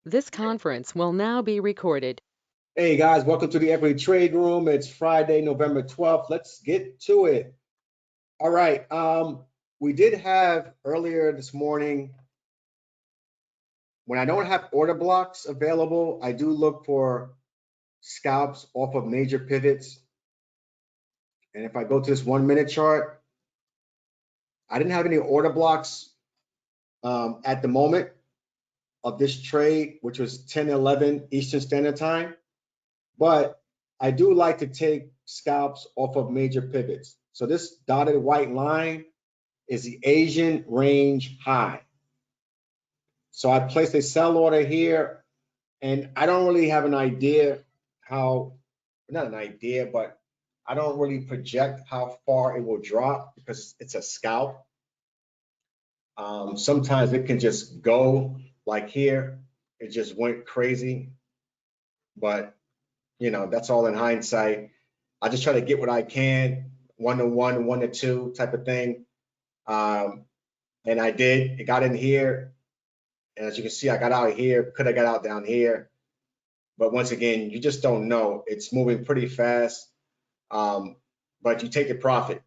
This conference will now be recorded. Hey guys, welcome to the Equity Trade Room. It's Friday, November 12th. Let's get to it. All right. We did have earlier this morning, when I don't have order blocks available, I do look for scalps off of major pivots. And if I go to this 1 minute chart, I didn't have any order blocks at the moment of this trade, which was 10:11 Eastern Standard Time. But I do like to take scalps off of major pivots. So this dotted white line is the Asian range high. So I placed a sell order here, and I don't really have an idea how, not an idea, but I don't really project how far it will drop because it's a scalp. Sometimes it can just go like here. It just went crazy, but that's all in hindsight. I just try to get what I can, 1 to 1, 1 to 2 type of thing. And I did. It got in here. And as you can see, I got out here. Could have got out down here. But once again, you just don't know. It's moving pretty fast. But you take the profit.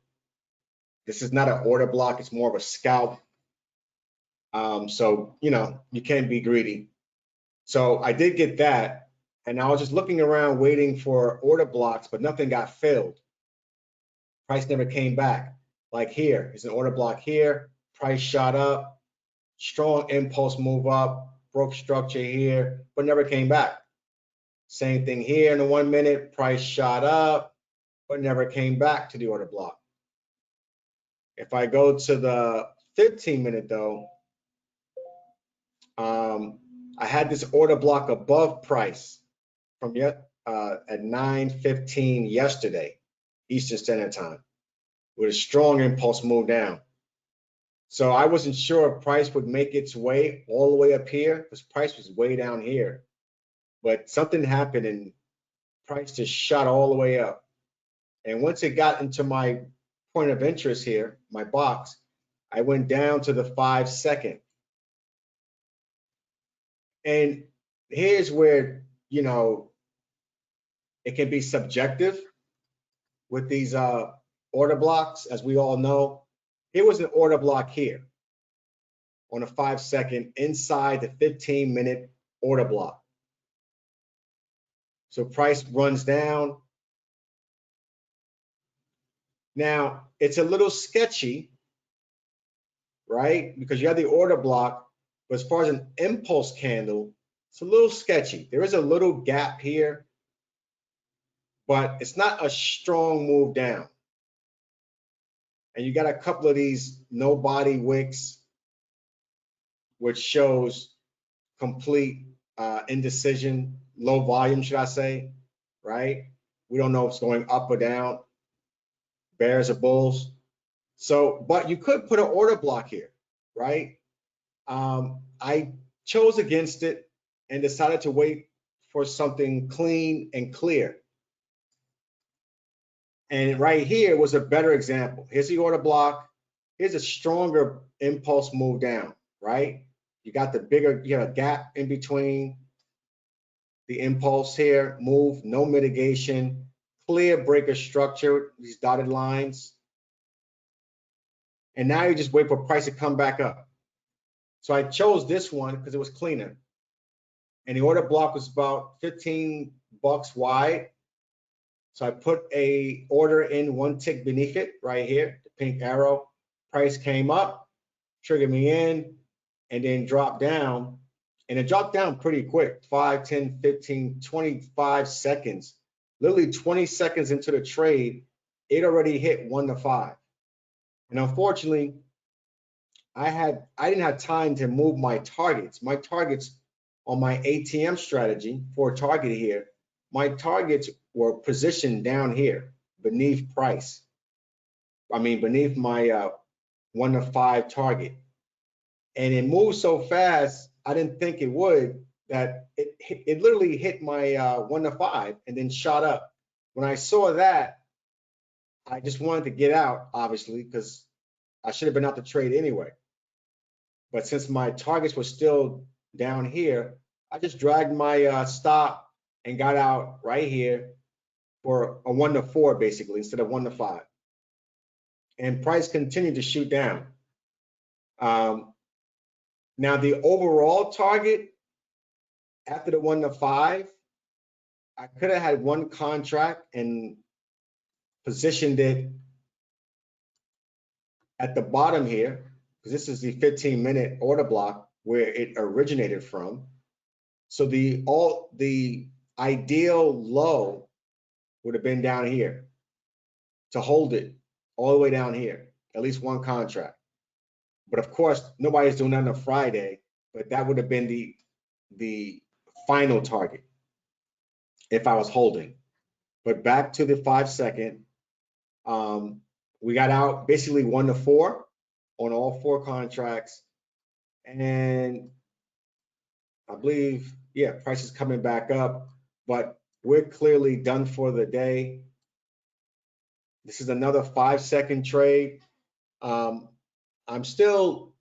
This is not an order block. It's more of a scalp. So, you can't be greedy. So I did get that. And I was just looking around waiting for order blocks, but nothing got filled. Price never came back. Like here, it's an order block here. Price shot up. Strong impulse move up. Broke structure here, but never came back. Same thing here in the 1 minute. Price shot up, but never came back to the order block. If I go to the 15 minute though, I had this order block above price from at 9:15 yesterday, Eastern Standard Time, with a strong impulse move down. So I wasn't sure if price would make its way all the way up here because price was way down here. But something happened and price just shot all the way up. And once it got into my point of interest here, my box, I went down to the 5 second. And here's where, it can be subjective with these order blocks, as we all know. Here was an order block here on a 5 second inside the 15-minute order block. So price runs down. Now, it's a little sketchy, right? Because you have the order block, but as far as an impulse candle, it's a little sketchy. There is a little gap here, but it's not a strong move down. And you got a couple of these no body wicks, which shows complete indecision, low volume, should I say, right? We don't know if it's going up or down, bears or bulls. So, but you could put an order block here, right? I chose against it and decided to wait for something clean and clear. And right here was a better example. Here's the order block. Here's a stronger impulse move down, right? You got the bigger, you have a gap in between the impulse here, move, no mitigation, clear breaker structure, these dotted lines. And now you just wait for price to come back up. So I chose this one because it was cleaner. And the order block was about 15 bucks wide. So I put a order in 1 tick beneath it right here, the pink arrow. Price came up, triggered me in, and then dropped down. And it dropped down pretty quick, 5, 10, 15, 25 seconds. Literally 20 seconds into the trade, it already hit 1 to 5. And unfortunately, I didn't have time to move my targets. My targets on my ATM strategy for a target here, my targets were positioned down here beneath price. I mean, beneath my 1 to 5 target. And it moved so fast, I didn't think it would, that it literally hit my 1 to 5 and then shot up. When I saw that, I just wanted to get out, obviously, because I should have been out the trade anyway. But since my targets were still down here, I just dragged my stop and got out right here for a 1 to 4 basically instead of 1 to 5. And price continued to shoot down. Now the overall target after the 1 to 5, I could have had one contract and positioned it at the bottom here, because this is the 15-minute order block where it originated from. So the ideal low would have been down here to hold it all the way down here, at least one contract. But of course, nobody's doing that on a Friday, but that would have been the final target if I was holding. But back to the 5 second, we got out basically 1 to 4 on all 4 contracts. And I believe, yeah, price is coming back up, but we're clearly done for the day. This is another 5 second trade. I'm still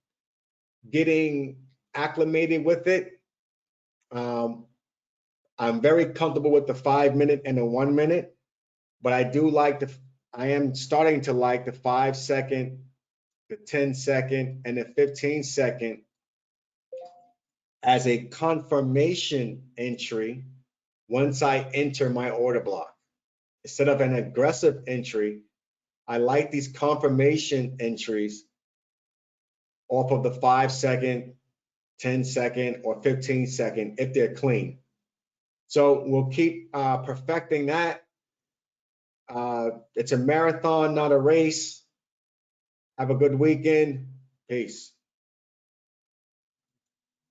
getting acclimated with it. I'm very comfortable with the 5 minute and the 1 minute, but I am starting to like the 5 second, the 10 second, and the 15 second as a confirmation entry once I enter my order block. Instead of an aggressive entry, I like these confirmation entries off of the 5 second, 10 second, or 15 second if they're clean. So we'll keep perfecting that. It's a marathon, not a race. Have a good weekend. Peace.